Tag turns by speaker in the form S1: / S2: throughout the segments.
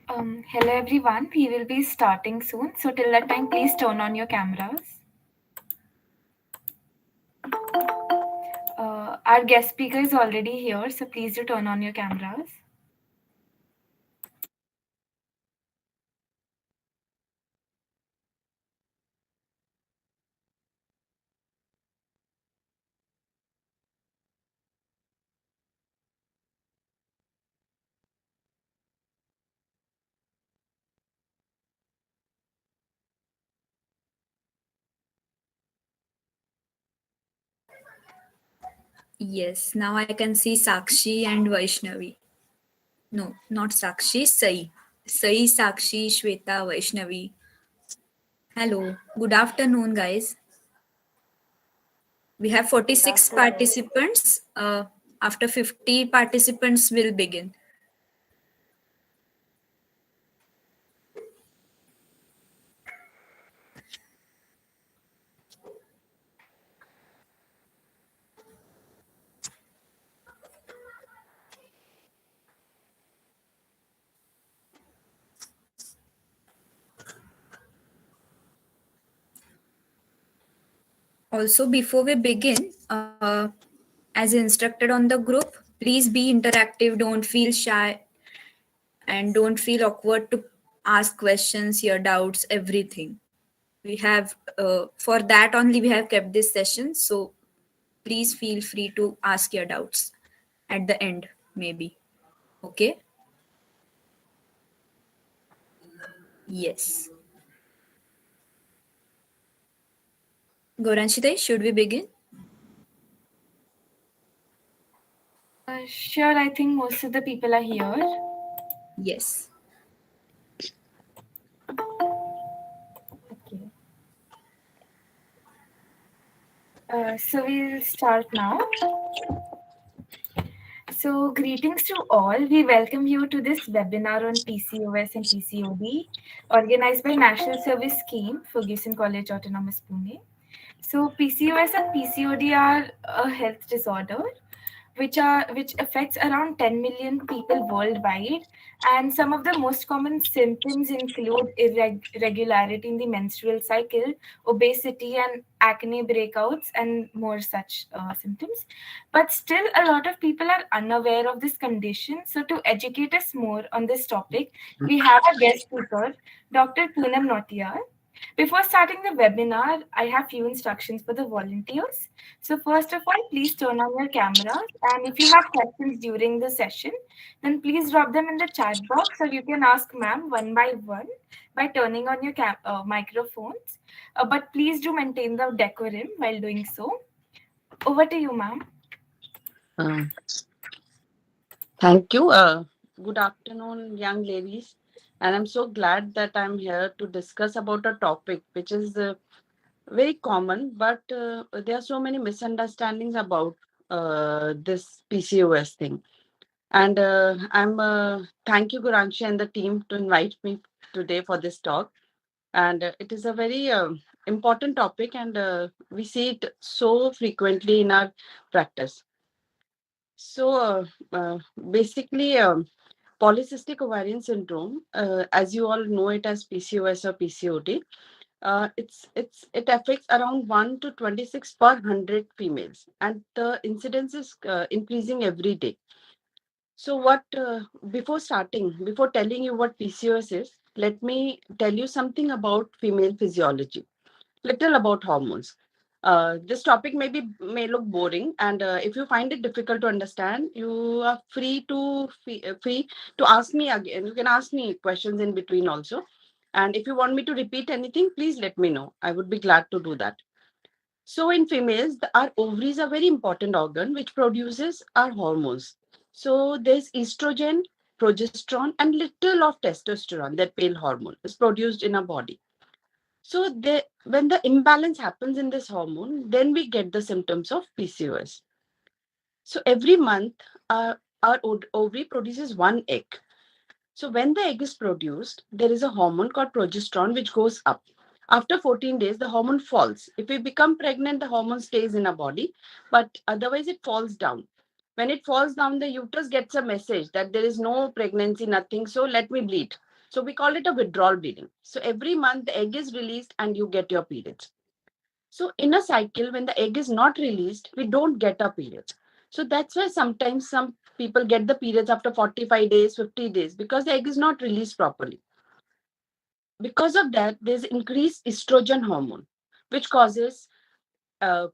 S1: Hello everyone, we will be starting soon. So till that time, please turn on your cameras. Our guest speaker is already here, so please do turn on your cameras.
S2: Yes, now I can see Sakshi and Vaishnavi. No, not Sakshi, Sai. Sai, Sakshi, Shweta, Vaishnavi. Hello, good afternoon, guys. We have 46 participants. After 50 participants, will begin. Also, before we begin, as instructed on the group, please be interactive, don't feel shy, and don't feel awkward to ask questions, your doubts, everything. We have, for that only, we have kept this session. So please feel free to ask your doubts at the end, maybe. Okay? Yes. Goranshite, should we begin?
S1: Sure, I think most of the people are here.
S2: Yes.
S1: Okay. So we'll start now. So, greetings to all. We welcome you to this webinar on PCOS and PCOD, organized by National Service Scheme, Ferguson College Autonomous Pune. So, PCOS and PCOD are a health disorder which affects around 10 million people worldwide, and some of the most common symptoms include irregularity in the menstrual cycle, obesity, and acne breakouts, and more such symptoms. But still, a lot of people are unaware of this condition. So to educate us more on this topic, we have a guest speaker, Dr. Poonam Nautiyal. Before starting the webinar, I have few instructions for the volunteers. So first of all, please turn on your cameras, and if you have questions during the session, then please drop them in the chat box or you can ask ma'am one by one by turning on your microphones. But please do maintain the decorum while doing so. Over to you, ma'am.
S3: Uh, Thank you. Good afternoon, young ladies. And I'm so glad that I'm here to discuss about a topic which is very common, but there are so many misunderstandings about this PCOS thing. And I'm thank you, Guranshi, and the team to invite me today for this talk. And it is a very important topic, and we see it so frequently in our practice. So, basically, polycystic ovarian syndrome, as you all know it as PCOS or PCOD, it affects around 1 to 26 per 100 females, and the incidence is increasing every day. So, before telling you what PCOS is, let me tell you something about female physiology, little about hormones. This topic may look boring, and if you find it difficult to understand, you are free to ask me again. You can ask me questions in between also, and if you want me to repeat anything, please let me know. I would be glad to do that. So in females, our ovaries are very important organ which produces our hormones. So there's estrogen, progesterone, and little of testosterone, that pale hormone, is produced in our body. So when the imbalance happens in this hormone, then we get the symptoms of PCOS. So every month, our ovary produces one egg. So when the egg is produced, there is a hormone called progesterone which goes up. After 14 days, the hormone falls. If we become pregnant, the hormone stays in our body, but otherwise it falls down. When it falls down, the uterus gets a message that there is no pregnancy, nothing, so let me bleed. So we call it a withdrawal bleeding. So every month the egg is released and you get your periods. So in a cycle, when the egg is not released, we don't get our periods. So that's why sometimes some people get the periods after 45 days, 50 days, because the egg is not released properly. Because of that, there's increased estrogen hormone, which causes uh,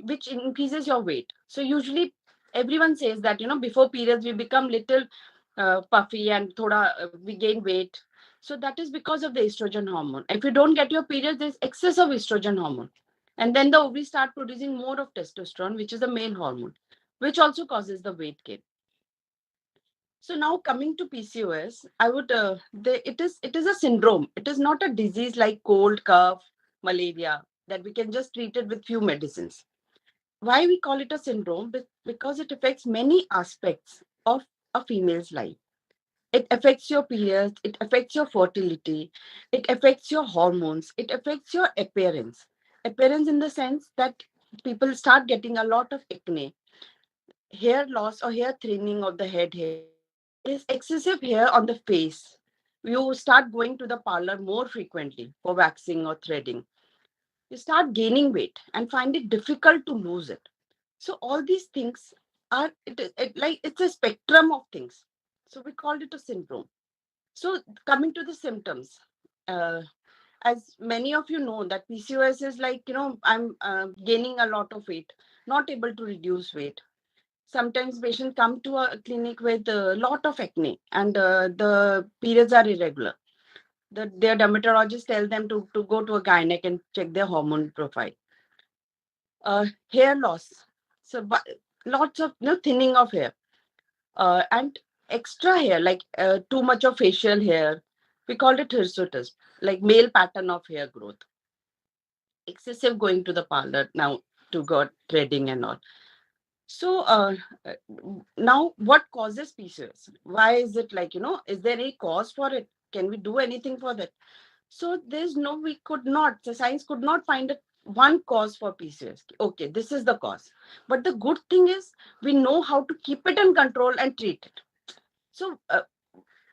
S3: which increases your weight. So usually everyone says that, before periods we become little puffy and we gain weight. So that is because of the estrogen hormone. If you don't get your periods, there's excess of estrogen hormone. And then the ovaries start producing more of testosterone, which is the male hormone, which also causes the weight gain. So now coming to PCOS, it is a syndrome. It is not a disease like cold, cough, malaria that we can just treat it with few medicines. Why we call it a syndrome? Because it affects many aspects of a female's life. It affects your periods, it affects your fertility, it affects your hormones, it affects your appearance. Appearance in the sense that people start getting a lot of acne, hair loss or hair thinning of the head hair. There's excessive hair on the face. You start going to the parlor more frequently for waxing or threading. You start gaining weight and find it difficult to lose it. So all these things it's a spectrum of things. So we called it a syndrome. So coming to the symptoms, uh, as many of you know that PCOS is like, I'm gaining a lot of weight, not able to reduce weight. Sometimes patients come to a clinic with a lot of acne and the periods are irregular. Their dermatologist tell them to go to a gynec and check their hormone profile. Hair loss. So lots of thinning of hair and extra hair, like too much of facial hair. We call it hirsutus, like male pattern of hair growth. Excessive going to the parlor now to go threading and all. So uh, now what causes PCOS? Why is it like, is there any cause for it? Can we do anything for that? So we could not, the science could not find one cause for PCOS. Okay, this is the cause. But the good thing is we know how to keep it in control and treat it. So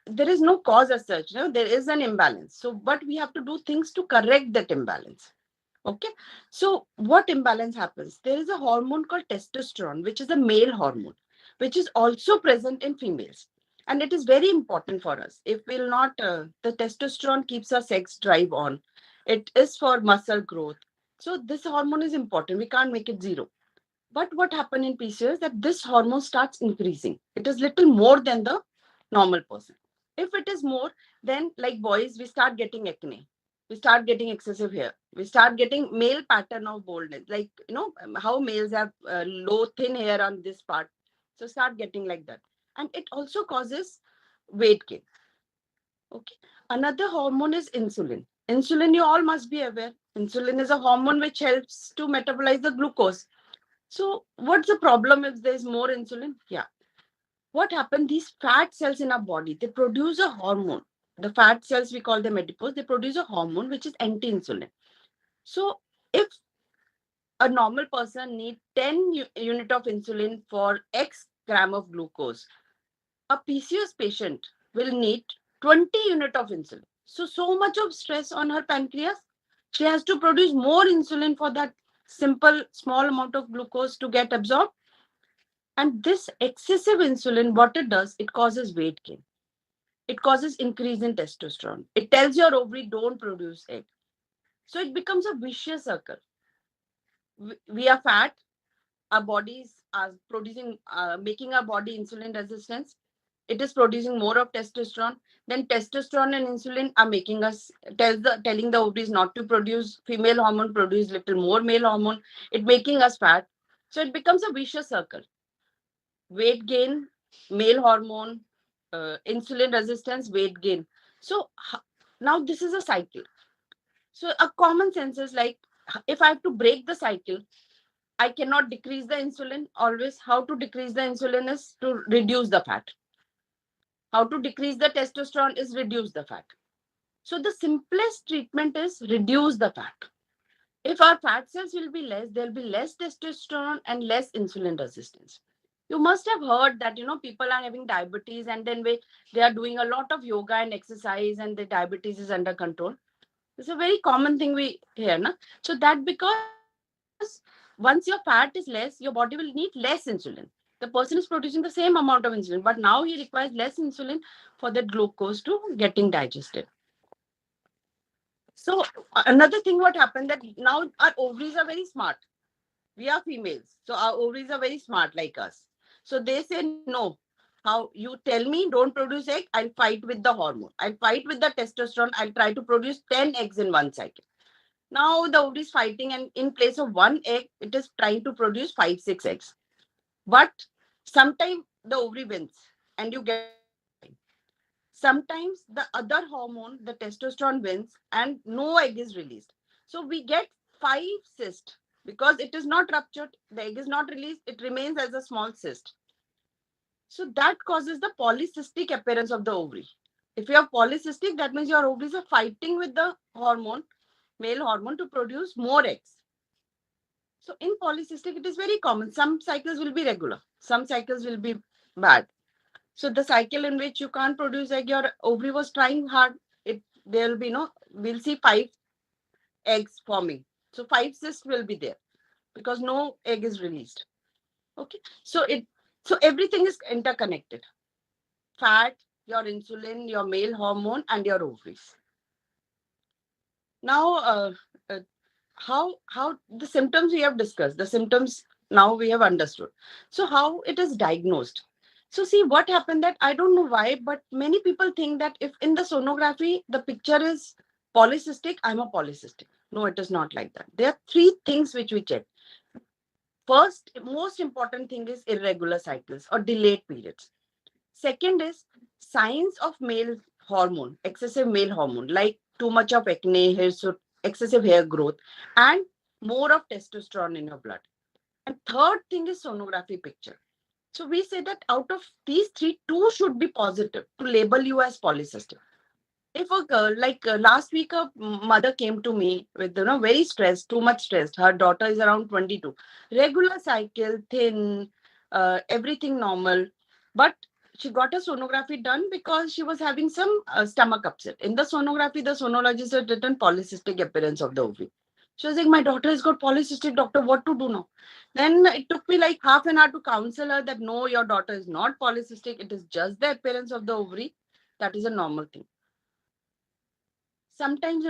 S3: there is no cause as such, there is an imbalance. So, but we have to do things to correct that imbalance. Okay. So what imbalance happens? There is a hormone called testosterone, which is a male hormone, which is also present in females. And it is very important for us. If we'll not, the testosterone keeps our sex drive on. It is for muscle growth. So this hormone is important. We can't make it zero. But what happens in PCOS that this hormone starts increasing. It is little more than the normal person. If it is more, then like boys, we start getting acne. We start getting excessive hair. We start getting male pattern of baldness. Like, how males have low, thin hair on this part. So start getting like that. And it also causes weight gain. Okay. Another hormone is insulin. Insulin, you all must be aware. Insulin is a hormone which helps to metabolize the glucose. So what's the problem if there's more insulin? Yeah. What happened? These fat cells in our body, they produce a hormone. The fat cells, we call them adipose, they produce a hormone which is anti-insulin. So if a normal person needs 10 unit of insulin for X gram of glucose, a PCOS patient will need 20 unit of insulin. So much of stress on her pancreas. She has to produce more insulin for that simple small amount of glucose to get absorbed. And this excessive insulin, what it does, it causes weight gain. It causes increase in testosterone. It tells your ovary don't produce egg. So it becomes a vicious circle. We are fat. Our bodies are producing, making our body insulin resistance. It is producing more of testosterone. Then testosterone and insulin are making us telling the ovaries not to produce female hormone, produce little more male hormone. It making us fat. So it becomes a vicious circle. Weight gain, male hormone, insulin resistance, weight gain. So now this is a cycle. So a common sense is like, if I have to break the cycle, I cannot decrease the insulin always. How to decrease the insulin is to reduce the fat. How to decrease the testosterone is reduce the fat. So the simplest treatment is reduce the fat. If our fat cells will be less, there will be less testosterone and less insulin resistance. You must have heard that, people are having diabetes and then they are doing a lot of yoga and exercise and the diabetes is under control. It's a very common thing we hear. Na? So that because once your fat is less, your body will need less insulin. The person is producing the same amount of insulin, but now he requires less insulin for that glucose to getting digested. So another thing what happened that now our ovaries are very smart. We are females, so our ovaries are very smart like us. So they say no. How you tell me don't produce egg, I'll fight with the hormone, I'll fight with the testosterone, I'll try to produce 10 eggs in one cycle. Now the ovary is fighting, and in place of one egg, it is trying to produce 5, 6 eggs. But sometimes the ovary wins and you get egg. Sometimes the other hormone, the testosterone, wins and no egg is released. So we get 5 cysts because it is not ruptured, the egg is not released, it remains as a small cyst. So that causes the polycystic appearance of the ovary. If you have polycystic, that means your ovaries are fighting with the hormone, male hormone, to produce more eggs. So in polycystic, it is very common. Some cycles will be regular, some cycles will be bad. So the cycle in which you can't produce egg, your ovary was trying hard. There will be we'll see 5 eggs forming. So 5 cysts will be there because no egg is released. Okay. So everything is interconnected. Fat, your insulin, your male hormone, and your ovaries. Now, uh, how the symptoms we have discussed, the symptoms now we have understood. So how it is diagnosed. So see what happened that I don't know why, but many people think that if in the sonography the picture is polycystic, I'm a polycystic. No, it is not like that. There are 3 things which we check. First, most important thing is irregular cycles or delayed periods. Second is signs of male hormone, excessive male hormone, like too much of acne, excessive hair growth, and more of testosterone in your blood. And third thing is sonography picture. So we say that out of these 3, 2 should be positive to label you as polycystic. If a girl, like last week, a mother came to me with, very stressed, too much stressed. Her daughter is around 22. Regular cycle, thin, everything normal. But she got a sonography done because she was having some stomach upset. In the sonography, the sonologist had written polycystic appearance of the ovary. She was like, my daughter has got polycystic, doctor, what to do now? Then it took me like half an hour to counsel her that no, your daughter is not polycystic. It is just the appearance of the ovary. That is a normal thing. sometimes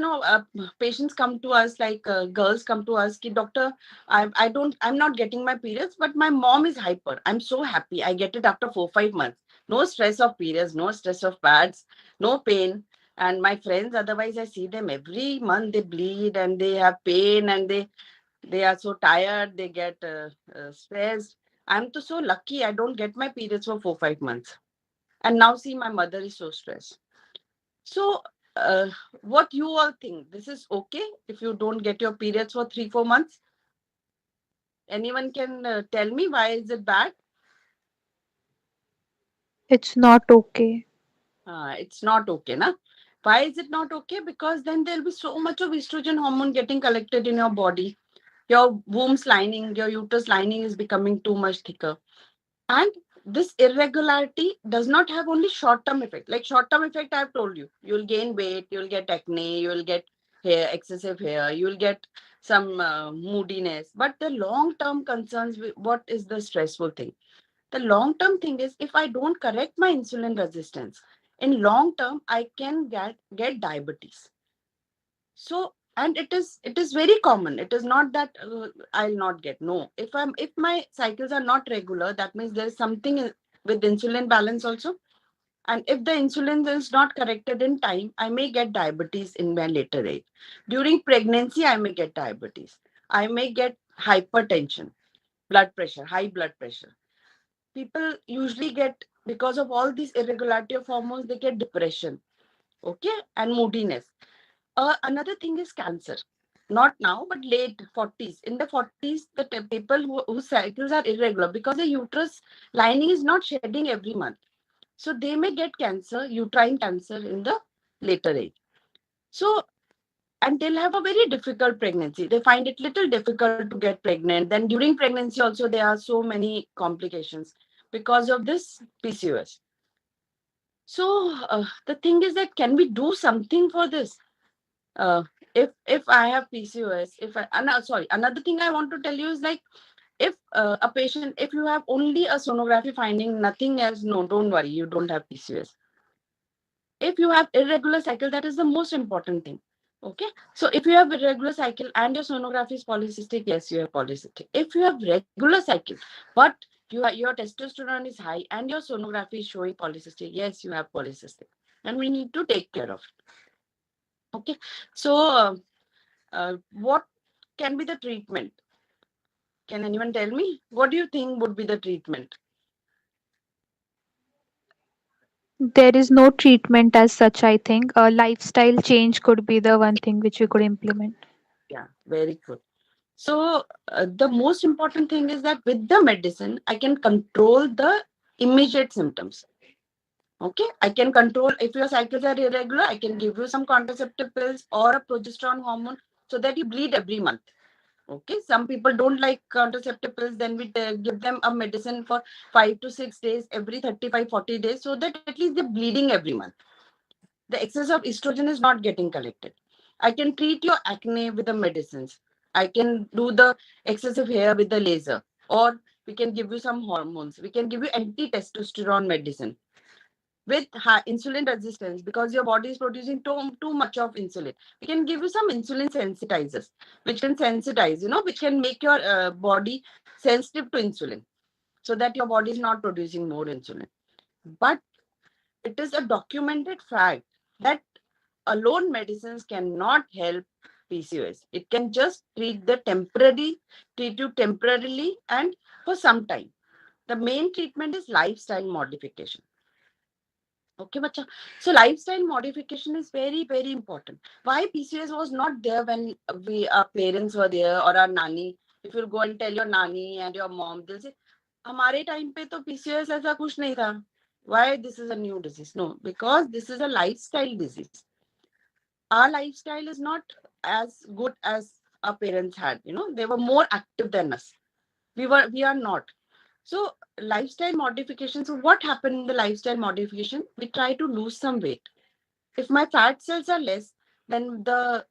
S3: patients come to us, like girls come to us, ki doctor, I'm not getting my periods, but my mom is hyper. I'm so happy I get it after 4 5 months. No stress of periods, no stress of pads, no pain. And my friends, otherwise I see them every month, they bleed and they have pain, and they are so tired, they get stressed. I'm so lucky I don't get my periods for 4 5 months. And now see, my mother is so stressed. So, uh, what you all think? This is okay if you don't get your periods for 3 4 months? Anyone can tell me why is it bad?
S4: It's not okay.
S3: It's not okay, na? Why is it not okay? Because then there'll be so much of estrogen hormone getting collected in your body. Your womb's lining, your uterus lining is becoming too much thicker. And this irregularity does not have only short-term effect. Like short-term effect, I've told you, you'll gain weight, you'll get acne, you'll get hair, excessive hair, you'll get some moodiness. But the long-term concerns, what is the stressful thing? The long-term thing is, if I don't correct my insulin resistance, in long term, I can get diabetes. So, and it is very common. It is not that I'll not get. No, if my cycles are not regular, that means there is something with insulin balance also. And if the insulin is not corrected in time, I may get diabetes in my later age. During pregnancy, I may get diabetes. I may get hypertension, blood pressure, high blood pressure. People usually get, because of all these irregularity of hormones, they get depression, okay, and moodiness. Another thing is cancer. Not now, but late 40s. In the 40s, the people whose cycles are irregular, because the uterus lining is not shedding every month. So they may get cancer, uterine cancer, in the later age. So, and they'll have a very difficult pregnancy. They find it little difficult to get pregnant. Then during pregnancy also, there are so many complications because of this PCOS. So the thing is that, can we do something for this? uh, if I have PCOS, if I sorry, another thing I want to tell you is, like, if a patient, if you have only a sonography finding, nothing else, no, don't worry, you don't have PCOS. If you have irregular cycle, that is the most important thing. Okay, so if you have irregular cycle and your sonography is polycystic, yes, you have polycystic. If you have regular cycle, but your testosterone is high and your sonography is showing polycystic, yes, you have polycystic, and we need to take care of it. Okay, so what can be the treatment? Can anyone tell me? What do you think would be the treatment?
S4: There is no treatment as such, I think. A lifestyle change could be the one thing which we could implement.
S3: Yeah, very good. So, the most important thing is that with the medicine, I can control the immediate symptoms. Okay, I can control, if your cycles are irregular, I can give you some contraceptive pills or a progesterone hormone so that you bleed every month. Okay, some people don't like contraceptive pills, then we give them a medicine for 5 to 6 days, every 35 40 days, so that at least they're bleeding every month. The excess of estrogen is not getting collected. I can treat your acne with the medicines. I can do the excessive hair with the laser, or we can give you some hormones. We can give you anti-testosterone medicine with high insulin resistance, because your body is producing too much of insulin. We can give you some insulin sensitizers, which can sensitize, which can make your body sensitive to insulin, so that your body is not producing more insulin. But it is a documented fact that alone medicines cannot help PCOS. It can just treat you temporarily and for some time. The main treatment is lifestyle modification. Okay, bacha. So lifestyle modification is very, very important. Why PCOS was not there when our parents were there, or our nani? If you go and tell your nani and your mom, they'll say, हमारे time पे तो PCOS ऐसा कुछ नहीं था. Why this is a new disease? No, because this is a lifestyle disease. Our lifestyle is not as good as our parents had. They were more active than us. We are not. So lifestyle modification. So what happened in the lifestyle modification? We try to lose some weight. If my fat cells are less, then the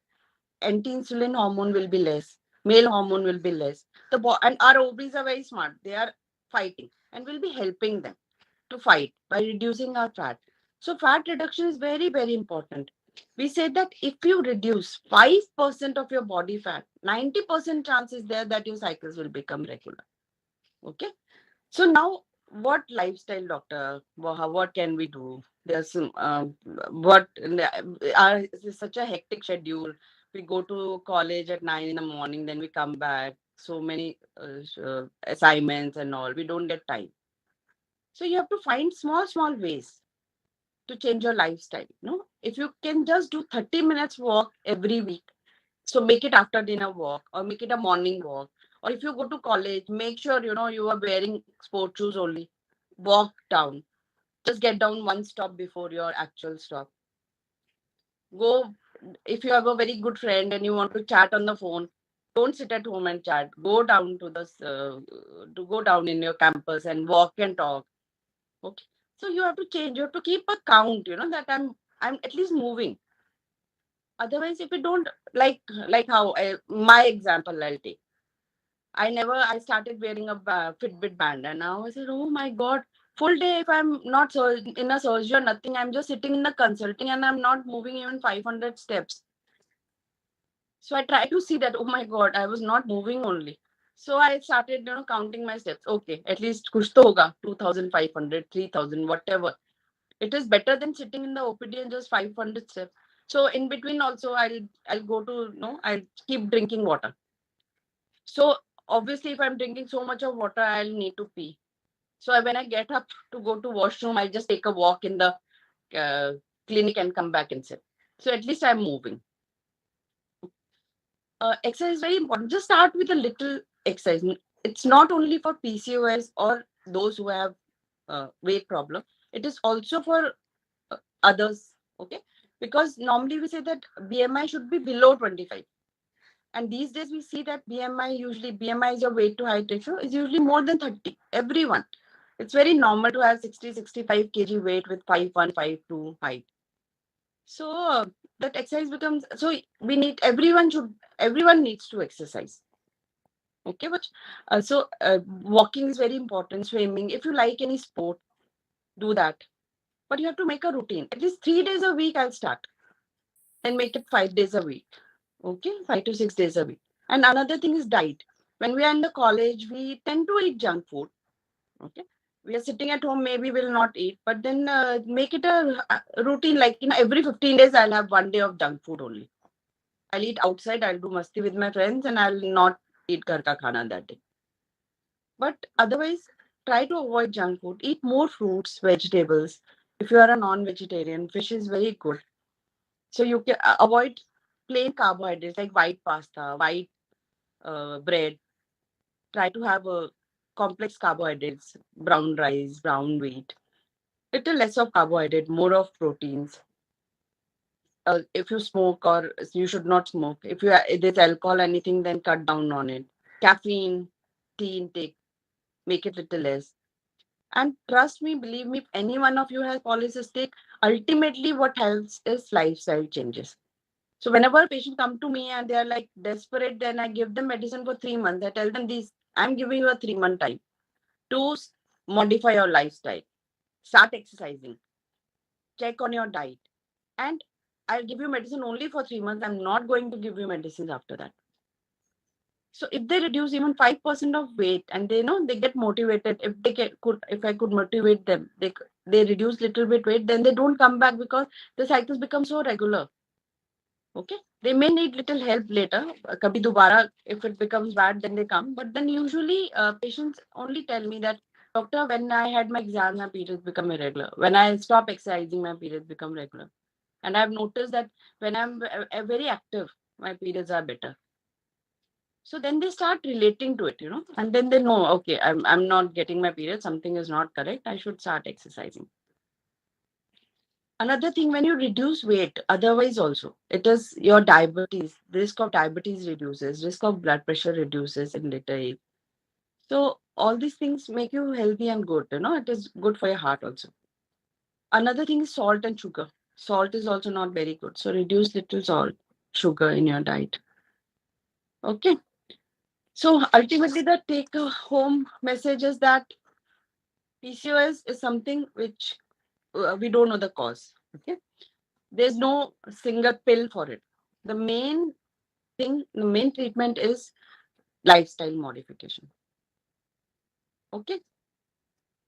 S3: anti-insulin hormone will be less. Male hormone will be less. And our ovaries are very smart. They are fighting, and we'll be helping them to fight by reducing our fat. So fat reduction is very, very important. We say that if you reduce 5% of your body fat, 90% chance is there that your cycles will become regular. Okay. So now, what lifestyle, doctor? What can we do? There's some, what it's such a hectic schedule. We go to college at 9 in the morning, then we come back. So many assignments and all. We don't get time. So you have to find small ways to change your lifestyle. No, if you can just do 30 minutes walk every week, so make it after dinner walk or make it a morning walk. Or if you go to college, make sure you are wearing sport shoes only. Walk down. Just get down one stop before your actual stop. Go if you have a very good friend and you want to chat on the phone. Don't sit at home and chat. Go down to go down in your campus and walk and talk. Okay. So you have to change. You have to keep a count. That I'm at least moving. Otherwise, if you don't like how my example I'll take. I started wearing a Fitbit band, and now I said, oh my God, full day if I'm not in a surgery or nothing, I'm just sitting in the consulting and I'm not moving even 500 steps. So I try to see that, oh my God, I was not moving only. So I started, counting my steps. Okay, at least kuch to hoga, 2,500, 3,000, whatever. It is better than sitting in the OPD and just 500 steps. So in between also, I'll go to, I'll keep drinking water. So obviously, if I'm drinking so much of water, I'll need to pee. So when I get up to go to washroom, I'll just take a walk in the uh, clinic and come back and sit. So at least I'm moving. Exercise is very important. Just start with a little exercise. It's not only for PCOS or those who have weight problem. It is also for others. Okay, because normally we say that BMI should be below 25. And these days we see that BMI is your weight to height ratio is usually more than 30. Everyone. It's very normal to have 60, 65 kg weight with 5'1", 5'2" height. So that exercise becomes, so everyone needs to exercise. Okay, but walking is very important, swimming. If you like any sport, do that. But you have to make a routine. At least 3 days a week I'll start and make it 5 days a week. Okay, 5 to 6 days a week. And another thing is diet. When we are in the college, we tend to eat junk food. Okay, we are sitting at home, maybe we'll not eat, but then make it a routine. Like every 15 days, I'll have 1 day of junk food only. I'll eat outside. I'll do masti with my friends, and I'll not eat ghar ka khana that day. But otherwise, try to avoid junk food. Eat more fruits, vegetables. If you are a non-vegetarian, fish is very good. So you can avoid plain carbohydrates like white pasta, white bread. Try to have a complex carbohydrates, brown rice, brown wheat. Little less of carbohydrate, more of proteins. If you smoke or you should not smoke. If there's alcohol, anything, then cut down on it. Caffeine, tea intake, make it little less. And trust me, believe me, if any one of you has polycystic, ultimately what helps is lifestyle changes. So whenever a patient come to me and they are like desperate, then I give them medicine for 3 months. I tell them this, I'm giving you a 3 month time to modify your lifestyle, start exercising, check on your diet, and I'll give you medicine only for 3 months. I'm not going to give you medicines after that. So if they reduce even 5% of weight and they know they get motivated, if I could motivate them, they reduce little bit weight, then they don't come back because the cycles become so regular. Okay, they may need little help later. Kabhi dobara, if it becomes bad, then they come. But then usually patients only tell me that, doctor, when I had my exam, my periods become irregular. When I stop exercising, my periods become regular. And I've noticed that when I'm very active, my periods are better. So then they start relating to it, and then they know, okay, I'm not getting my period, something is not correct, I should start exercising. Another thing, when you reduce weight, otherwise also, it is your diabetes, the risk of diabetes reduces, risk of blood pressure reduces in later age. So all these things make you healthy and good, it is good for your heart also. Another thing is salt and sugar. Salt is also not very good. So reduce little salt, sugar in your diet. Okay. So ultimately, the take home message is that PCOS is something which we don't know the cause. Okay. There's no single pill for it. The main thing, the main treatment is lifestyle modification. Okay.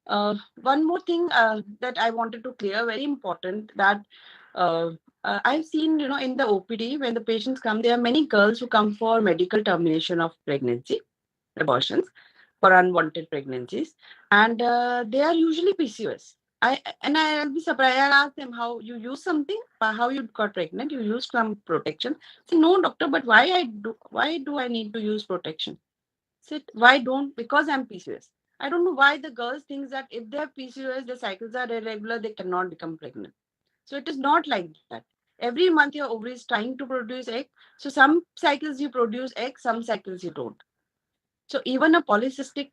S3: One more thing that I wanted to clear, very important, that uh, I've seen, in the OPD, when the patients come, there are many girls who come for medical termination of pregnancy, abortions for unwanted pregnancies, and they are usually PCOS. I'll be surprised. I'll ask them how you use something, how you got pregnant. You use some protection. Say no, doctor, but why do I need to use protection? Sit. Why don't? Because I'm PCOS. I don't know why the girls think that if they have PCOS, the cycles are irregular, they cannot become pregnant. So it is not like that. Every month your ovary is trying to produce egg. So some cycles you produce egg, some cycles you don't. So even a polycystic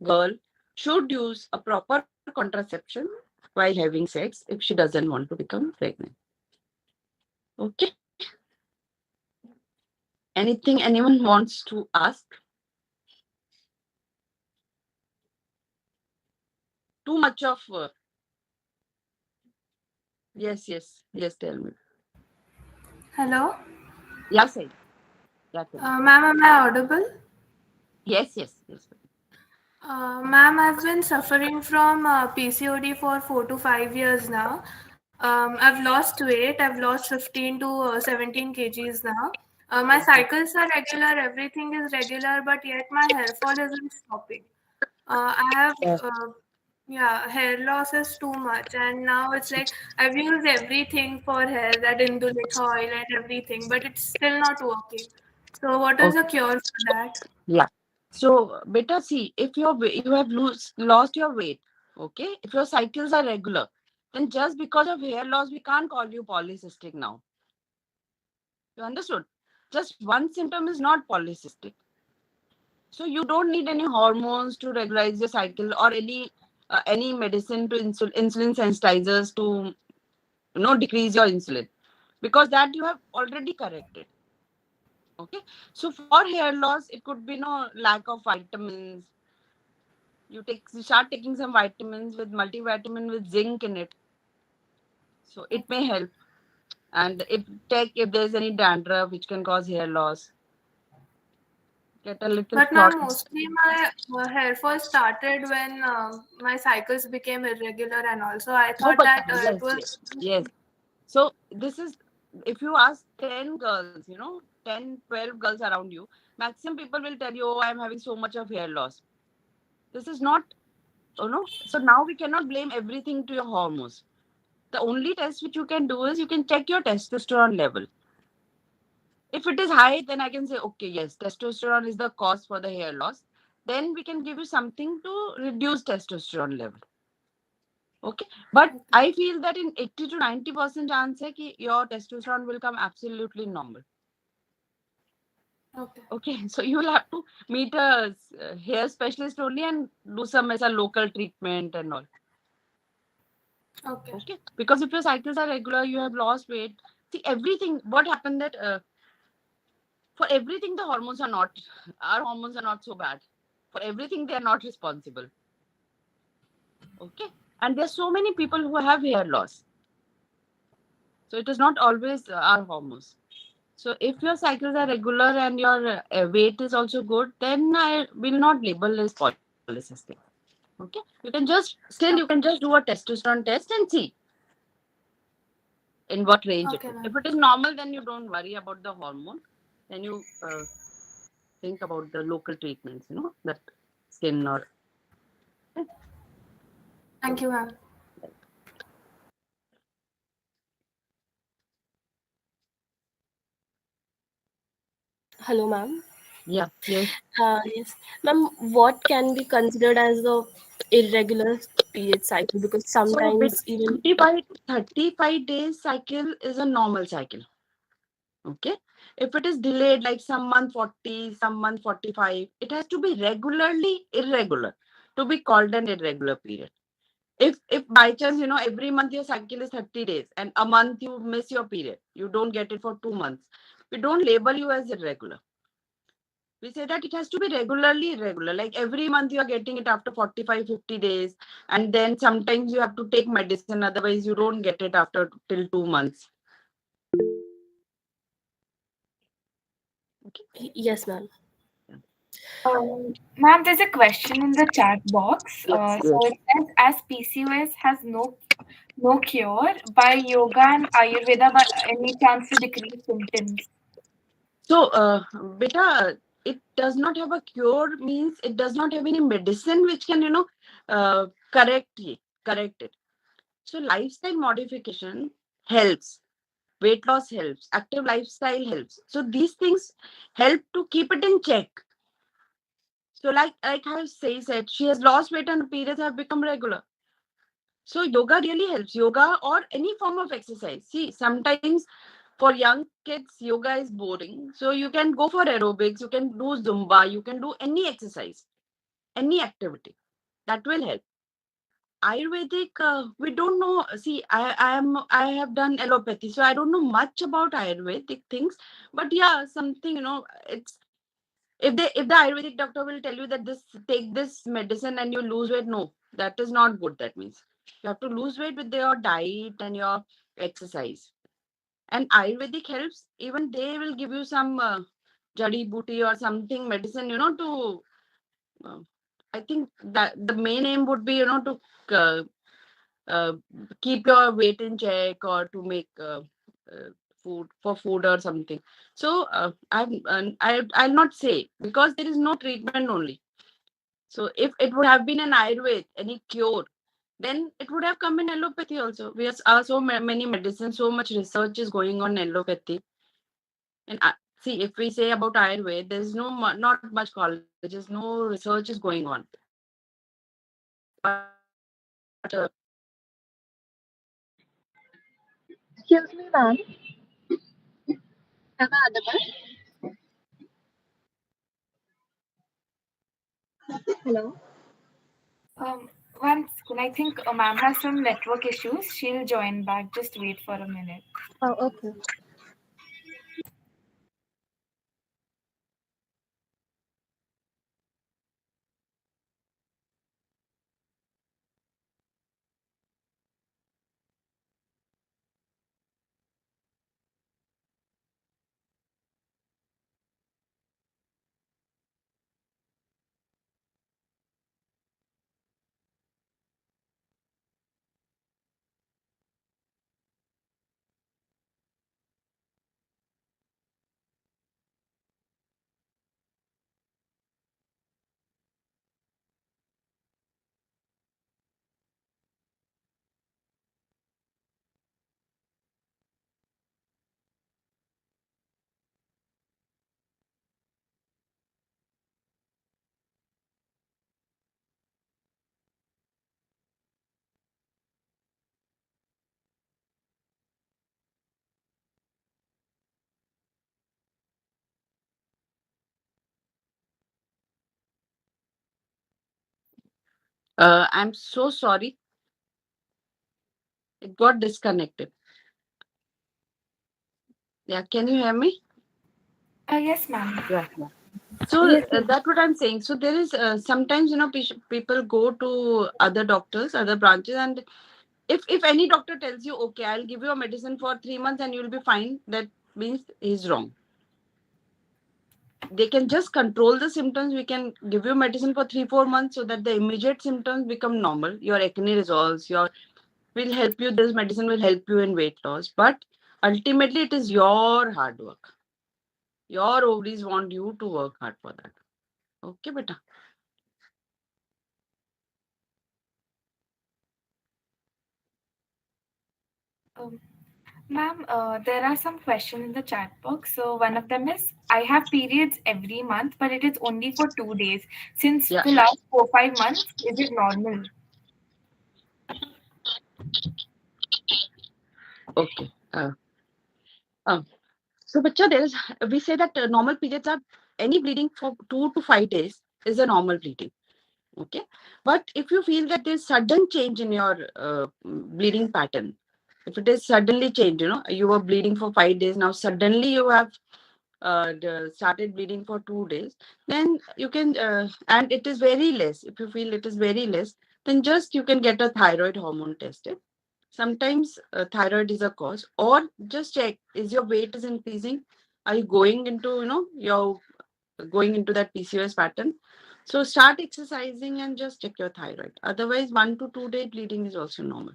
S3: girl should use a proper contraception while having sex if she doesn't want to become pregnant. Okay. Anything anyone wants to ask? Too much of yes. Tell me.
S5: Hello,
S3: Yeah, say. Yeah, tell me.
S5: ma'am, am I audible?
S3: Yes.
S5: Ma'am, I've been suffering from PCOD for 4 to 5 years now. I've lost weight. I've lost 15 to 17 kgs now. My
S3: Okay.
S5: cycles are regular. Everything is regular, but yet my hair fall isn't stopping. I have,
S3: Yeah.
S5: yeah, hair loss is too much, and now it's like I've used everything for hair, that Indulekha oil and everything, but it's still not working. So, what is the
S3: Okay.
S5: cure for that?
S3: Yeah. So, beta, see, if you have lost your weight, okay, if your cycles are regular, then just because of hair loss, we can't call you polycystic now. You understood? Just one symptom is not polycystic. So you don't need any hormones to regularize your cycle or any medicine to insulin sensitizers to decrease your insulin, because that you have already corrected. Okay. So for hair loss, it could be no lack of vitamins. You start taking some vitamins with multivitamin with zinc in it, so it may help. And if there's any dandruff which can cause hair loss, get a little
S5: But
S3: thought.
S5: ma'am, mostly my hair fall started when my cycles became irregular, and also I
S3: No,
S5: thought
S3: but
S5: that it was.
S3: yes. So this is, if you ask 10 girls, 10, 12 girls around you, maximum people will tell you, oh, I'm having so much of hair loss. This is not, so now we cannot blame everything to your hormones. The only test which you can do is you can check your testosterone level. If it is high, then I can say, okay, yes, testosterone is the cause for the hair loss. Then we can give you something to reduce testosterone level. Okay. But I feel that in 80 to 90% chance hai ki your testosterone will come absolutely normal.
S5: Okay.
S3: Okay. So you will have to meet a hair specialist only and do some as a local treatment and all.
S5: Okay.
S3: Okay. Because if your cycles are regular, you have lost weight. See, everything, what happened that for everything, our hormones are not so bad. For everything, they are not responsible. Okay. And there's so many people who have hair loss. So it is not always our hormones. So if your cycles are regular and your weight is also good, then I will not label as polycystic. Okay. You can just do a testosterone test and see in what range it
S5: Okay,
S3: is.
S5: ma'am.
S3: If it is normal, then you don't worry about the hormone. Then you think about the local treatments, that skin or.
S5: Thank you, ma'am.
S6: Hello, ma'am.
S3: Yeah, yes.
S6: Yes, ma'am. What can be considered as a irregular period cycle? Because
S3: So with
S6: sometimes even
S3: 35 days cycle is a normal cycle. Okay. If it is delayed, like some month 40, some month 45, it has to be regularly irregular to be called an irregular period. If by chance, every month your cycle is 30 days and a month you miss your period, you don't get it for 2 months, we don't label you as irregular. We say that it has to be regularly irregular. Like every month you are getting it after 45, 50 days. And then sometimes you have to take medicine, otherwise you don't get it after till 2 months. Okay.
S6: Yes, ma'am.
S1: Ma'am, there's a question in the chat box.
S3: Yes.
S1: So
S3: Yes.
S1: it says, as PCOS has no cure, by yoga and Ayurveda, by any chance to decrease symptoms?
S3: So, beta, it does not have a cure. Means it does not have any medicine which can correct it. So, lifestyle modification helps. Weight loss helps. Active lifestyle helps. So these things help to keep it in check. So like I said, she has lost weight and her periods have become regular. So yoga really helps. Yoga or any form of exercise. See, sometimes for young kids, yoga is boring. So you can go for aerobics, you can do Zumba, you can do any exercise, any activity. That will help. Ayurvedic, we don't know. See, I have done allopathy, so I don't know much about Ayurvedic things. But yeah, something it's if the Ayurvedic doctor will tell you that this take this medicine and you lose weight, no, that is not good. That means you have to lose weight with your diet and your exercise. And Ayurvedic helps. Even they will give you some jadi booty or something medicine, to. Uh, I think that the main aim would be, to uh, keep your weight in check or to make food or something. So I'll not say because there is no treatment only. So if it would have been an Ayurved, any cure, then it would have come in allopathy also. We have so many medicines, so much research is going on in allopathy. And see, if we say about Ayurveda, there's not much colleges, no research is going on. But
S4: Excuse me, ma'am. Am I audible? Hello.
S1: One second, I think ma'am has some network issues. She'll join back. Just wait for a minute.
S4: Oh, okay.
S3: I'm so sorry, it got disconnected. Yeah, can you hear me?
S1: Yes, ma'am.
S3: Yeah. So
S4: Yes, yes.
S3: that's what I'm saying. So there is sometimes people go to other doctors, other branches, and if any doctor tells you, okay, I'll give you a medicine for 3 months and you'll be fine, that means he's wrong. They can just control the symptoms. We can give you medicine for 3-4 months so that the immediate symptoms become normal. Your acne resolves. Your will help you. This medicine will help you in weight loss, but ultimately it is your hard work. Your ovaries want you to work hard for that. Okay, beta.
S1: Um, Ma'am, there are some questions in the chat box. So one of them is, I have periods every month, but it is only for 2 days. Since
S3: Yeah.
S1: the last 4 5 months, is it normal?
S3: Okay. Uh, so, bacha, we say that normal periods are any bleeding for 2 to 5 days is a normal bleeding. Okay. But if you feel that there's sudden change in your bleeding pattern, if it is suddenly changed, you were bleeding for 5 days, now suddenly you have started bleeding for 2 days, then you can, and it is very less. If you feel it is very less, then just you can get a thyroid hormone tested. Sometimes thyroid is a cause, or just check is your weight is increasing. Are you going into, you're going into that PCOS pattern? So start exercising and just check your thyroid. Otherwise, 1 to 2 day bleeding is also normal.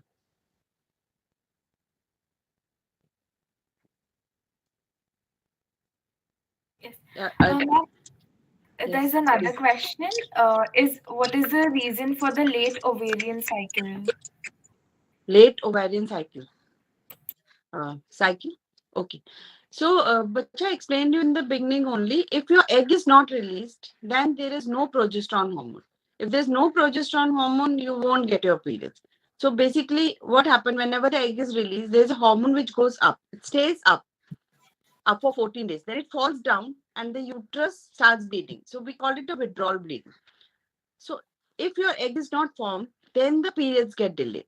S1: Yes.
S3: Yeah,
S1: Ma'am, there's
S3: yes.
S1: another question. Is what is the reason for the late ovarian cycle?
S3: Late ovarian cycle. Okay. So, Bacha explained you in the beginning only. If your egg is not released, then there is no progesterone hormone. If there's no progesterone hormone, you won't get your periods. So basically, what happened whenever the egg is released, there's a hormone which goes up. It stays up for 14 days. Then it falls down and the uterus starts bleeding. So we call it a withdrawal bleeding. So if your egg is not formed, then the periods get delayed.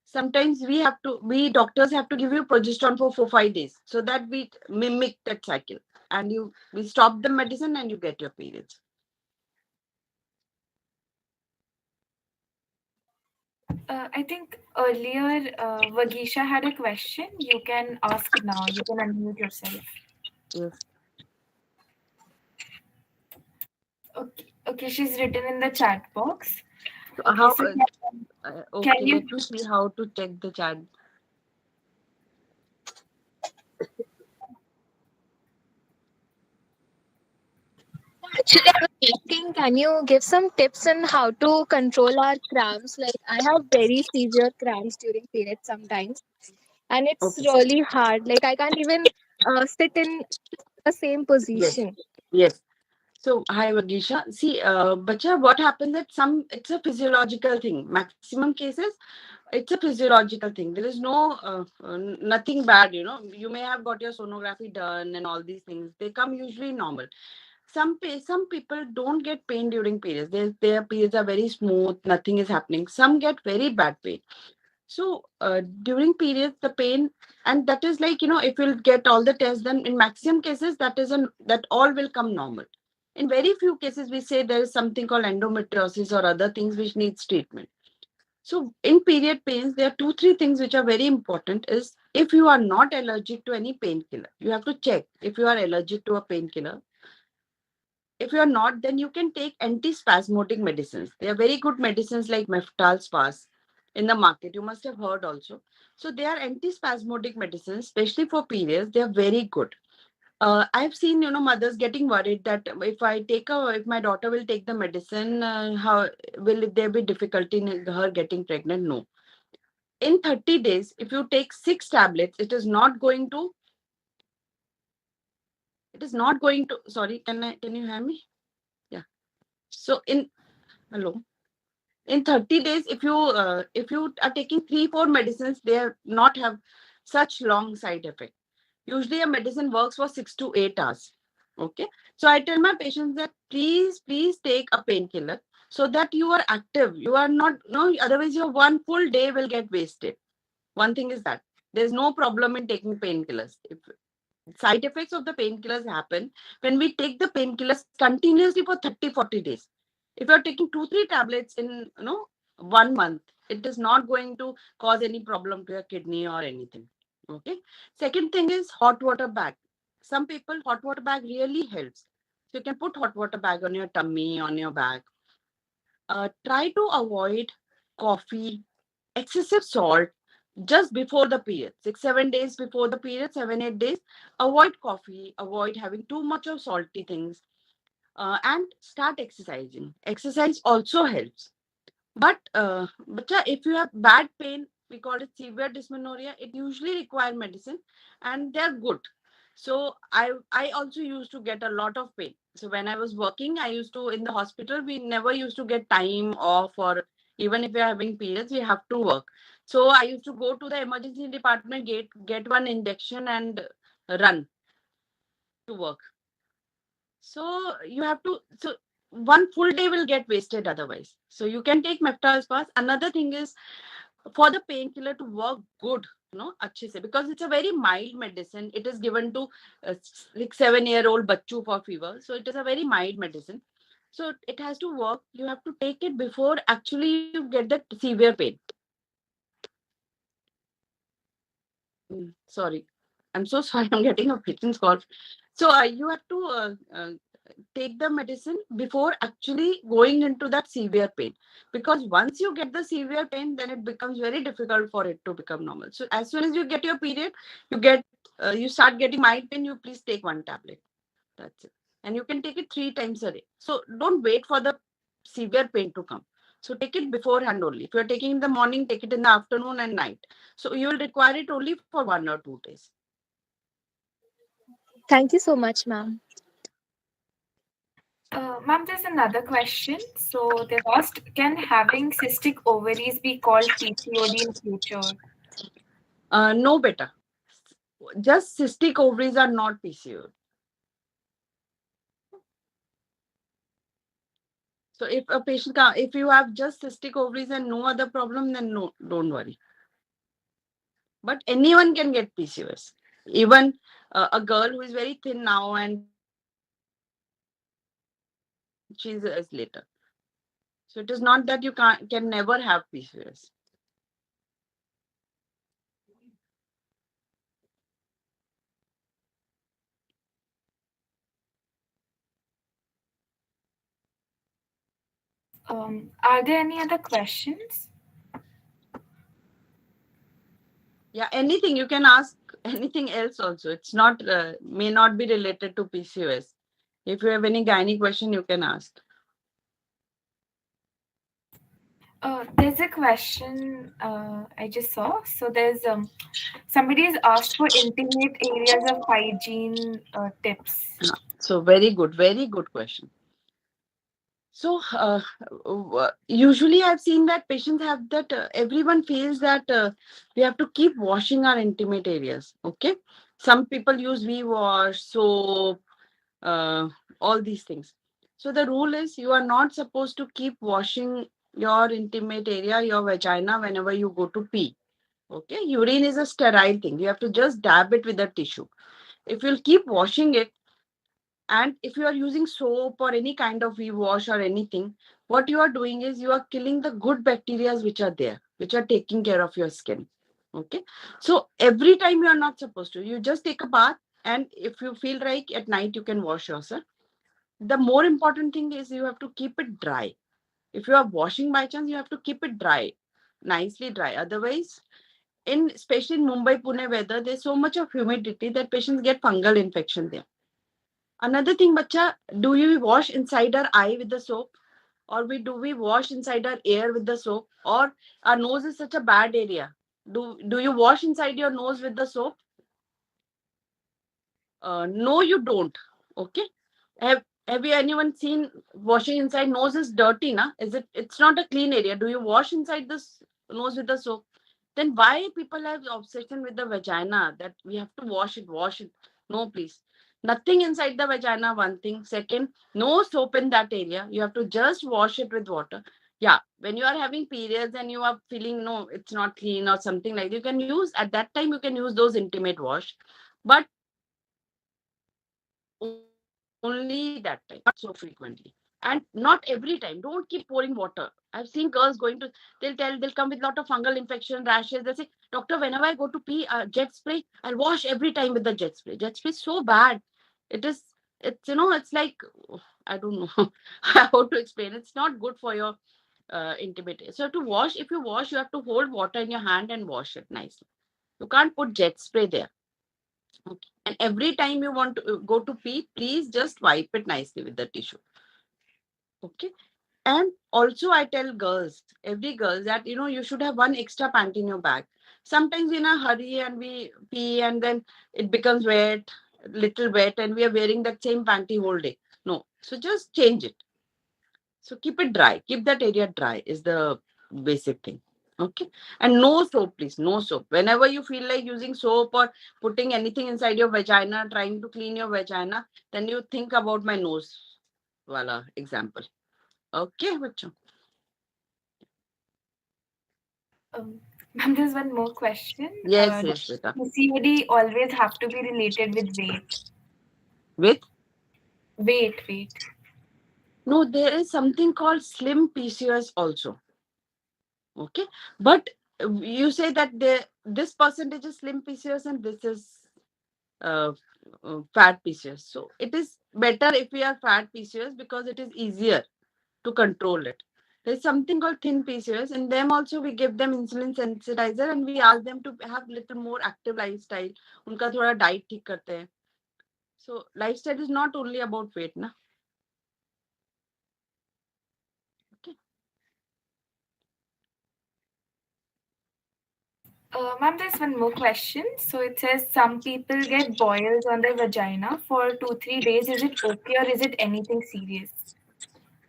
S3: Sometimes we doctors have to give you progesterone for 4 5 days so that we mimic that cycle, and we stop the medicine and you get your periods.
S1: I think earlier Vagisha had a question. You can ask now. You can unmute yourself.
S3: Yes.
S1: Okay, okay. She's written in the chat box.
S3: So
S1: Okay,
S3: how
S1: so can
S3: okay,
S1: you?
S3: let me see how to check the chat.
S7: Actually, I was asking, can you give some tips on how to control our cramps? Like, I have very severe cramps during periods sometimes, and it's
S3: Okay.
S7: really hard. Like, I can't even sit in the same
S3: Yes.
S7: position.
S3: Yes. So, hi Vagisha. See, Bacha, what happens at it's a physiological thing. Maximum cases, it's a physiological thing. There is no nothing bad. You may have got your sonography done and all these things. They come usually normal. Some people don't get pain during periods. Their periods are very smooth. Nothing is happening. Some get very bad pain. So during periods, the pain, and that is like, if you'll get all the tests, then in maximum cases, that all will come normal. In very few cases, we say there is something called endometriosis or other things which needs treatment. So in period pains, there are 2 3 things which are very important. Is if you are not allergic to any painkiller, you have to check if you are allergic to a painkiller. If you are not, then you can take antispasmodic medicines. They are very good medicines like Meftal Spas in the market. You must have heard also. So they are antispasmodic medicines, especially for periods. They are very good. I've seen, mothers getting worried that if my daughter will take the medicine, how will there be difficulty in her getting pregnant? No. In 30 days, if you take 6 tablets, it is not going to, sorry, can you hear me? Yeah. So hello. In 30 days, if you are taking 3 4 medicines, they are not have such long side effect. Usually a medicine works for 6 to 8 hours. Okay. So I tell my patients that please take a painkiller so that you are active. You are not, no, otherwise your one full day will get wasted. One thing is that there's no problem in taking painkillers. If side effects of the painkillers happen when we take the painkillers continuously for 30 40 days. If you're taking 2 3 tablets in 1 month, it is not going to cause any problem to your kidney or anything. Okay. Second thing is hot water bag. Some people, hot water bag really helps. So you can put hot water bag on your tummy, on your back. Try to avoid coffee, excessive salt just before the period. 6 7 days before the period, 7 8 days. Avoid coffee, avoid having too much of salty things, and start exercising. Exercise also helps. But if you have bad pain, we call it severe dysmenorrhea, it usually require medicine, and they're good. So I also used to get a lot of pain. So when I was working, I used to in the hospital, we never used to get time off, or even if we're having periods, we have to work. So I used to go to the emergency department, get one injection and run to work. So you have to, so one full day will get wasted otherwise. So you can take Meftal Spas. Another thing is for the painkiller to work good, अच्छे से, because it's a very mild medicine. It is given to 6 7 year old bachchu for fever. So it is a very mild medicine. So it has to work. You have to take it before actually you get the severe pain. Sorry. I'm so sorry, I'm getting a patient's call. So you have to take the medicine before actually going into that severe pain, because once you get the severe pain, then it becomes very difficult for it to become normal. So as soon as you get your period, you start getting mild pain, you please take one tablet. That's it. And you can take it 3 times a day. So don't wait for the severe pain to come. So take it beforehand only. If you're taking in the morning, take it in the afternoon and night. So you will require it only for 1 or 2 days.
S7: Thank you so much, ma'am.
S1: Ma'am, there's another question. So they asked, can having cystic ovaries be called PCOD in future?
S3: No, better. Just cystic ovaries are not PCOD. So if a patient, if you have just cystic ovaries and no other problem, then no, don't worry. But anyone can get PCOS. Even a girl who is very thin now and she's later. So it is not that you can never have PCOS.
S1: Are there any other questions?
S3: Yeah, anything you can ask, anything else also. It's not may not be related to PCOS. If you have any gynae question, you can ask.
S1: There's a question I just saw. So there's somebody has asked for intimate areas of hygiene tips.
S3: So very good question. So usually I've seen that patients have that everyone feels that we have to keep washing our intimate areas. Okay, some people use V wash, soap, uh, all these things. So the rule is you are not supposed to keep washing your intimate area, your vagina, whenever you go to pee. Okay, urine is a sterile thing. You have to just dab it with a tissue. If you'll keep washing it, and if you are using soap or any kind of wash or anything, what you are doing is you are killing the good bacteria which are there, which are taking care of your skin. Okay. So every time you are not supposed to, you just take a bath, and if you feel like at night, you can wash yourself. The more important thing is you have to keep it dry. If you are washing by chance, you have to keep it dry, nicely dry. Otherwise, especially in Mumbai, Pune weather, there's so much of humidity that patients get fungal infection there. Another thing, bacha, do you wash inside our eye with the soap? Or do we wash inside our ear with the soap? Or our nose is such a bad area. Do you wash inside your nose with the soap? No, you don't. Okay. Have you anyone seen washing inside nose is dirty, na? It's not a clean area. Do you wash inside this nose with the soap? Then why people have obsession with the vagina that we have to wash it? No, please. Nothing inside the vagina, one thing. Second, no soap in that area. You have to just wash it with water. Yeah, when you are having periods and you are feeling no, it's not clean or something like that, you can use at that time you can use those intimate wash. But only that time, not so frequently. And not every time. Don't keep pouring water. I've seen girls they'll come with lot of fungal infection, rashes. They say, doctor, whenever I go to pee, jet spray, I'll wash every time with the jet spray. Jet spray is so bad. It is, it's like, I don't know how to explain. It's not good for your intimate. So to wash, if you wash, you have to hold water in your hand and wash it nicely. You can't put jet spray there. Okay. And every time you want to go to pee, please just wipe it nicely with the tissue. Okay. And also, I tell girls, every girl, that you should have one extra pant in your bag. Sometimes in a hurry and we pee and then it becomes wet, little wet, and we are wearing that same panty whole day. No. So just change it. So keep it dry. Keep that area dry is the basic thing. Okay. And no soap, please. No soap. Whenever you feel like using soap or putting anything inside your vagina, trying to clean your vagina, then you think about my nose. Voila, example. Okay, bacho.
S1: Ma'am, there's one more question.
S3: Yes,
S1: Does
S3: yes, beta.
S1: PCOD always have to be related with weight?
S3: With?
S1: Weight.
S3: No, there is something called slim PCOS also. Okay. But you say that this percentage is slim PCOS and this is uh, fat PCOS. So it is better if we are fat PCOS because it is easier to control it. There's something called thin PCOS. In them also we give them insulin sensitizer and we ask them to have little more active lifestyle. उनका थोड़ा diet ठीक करते हैं. So lifestyle is not only about weight, na. Okay.
S1: Ma'am, there's one more question. So it says some people get boils on their vagina for 2-3 days. Is it okay or is it anything serious?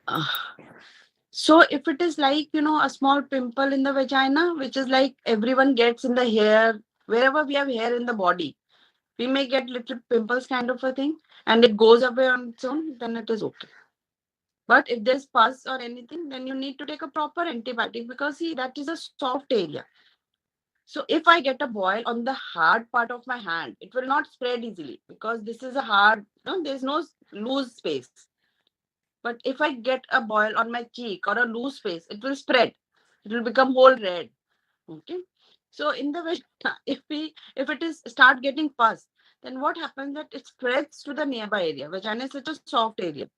S3: Uh, so if it is like, a small pimple in the vagina, which is like everyone gets in the hair, wherever we have hair in the body, we may get little pimples kind of a thing and it goes away on its own, then it is okay. But if there's pus or anything, then you need to take a proper antibiotic because see, that is a soft area. So if I get a boil on the hard part of my hand, it will not spread easily because this is a hard, there's no loose space. But if I get a boil on my cheek or a loose space, it will spread. It will become whole red. Okay. So in the vagina, if it is start getting pus, then what happens that it spreads to the nearby area. Vagina is such a soft area.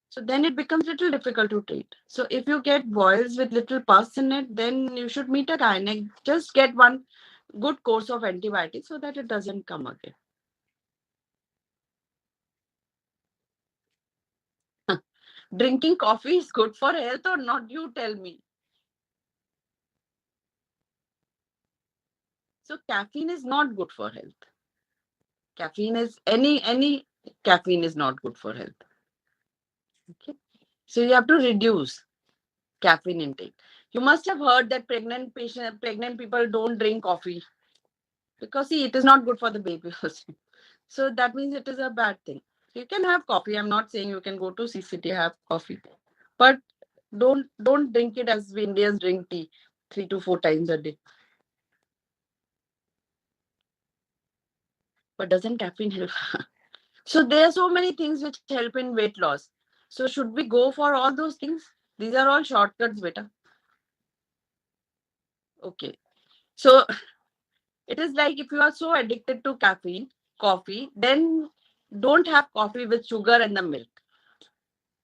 S3: So then it becomes little difficult to treat. So if you get boils with little pus in it, then you should meet a gynaec. Just get one good course of antibiotics so that it doesn't come again. Drinking coffee is good for health or not? You tell me. So caffeine is not good for health. Caffeine is any caffeine is not good for health. Okay. So you have to reduce caffeine intake. You must have heard that pregnant people don't drink coffee because see it is not good for the baby also. So that means it is a bad thing. You can have coffee. I'm not saying you can go to City have coffee, but don't drink it as we Indians drink tea 3 to 4 times a day. But doesn't caffeine help? So there are so many things which help in weight loss. So should we go for all those things? These are all shortcuts, beta. Okay. So it is like if you are so addicted to coffee, then don't have coffee with sugar and the milk.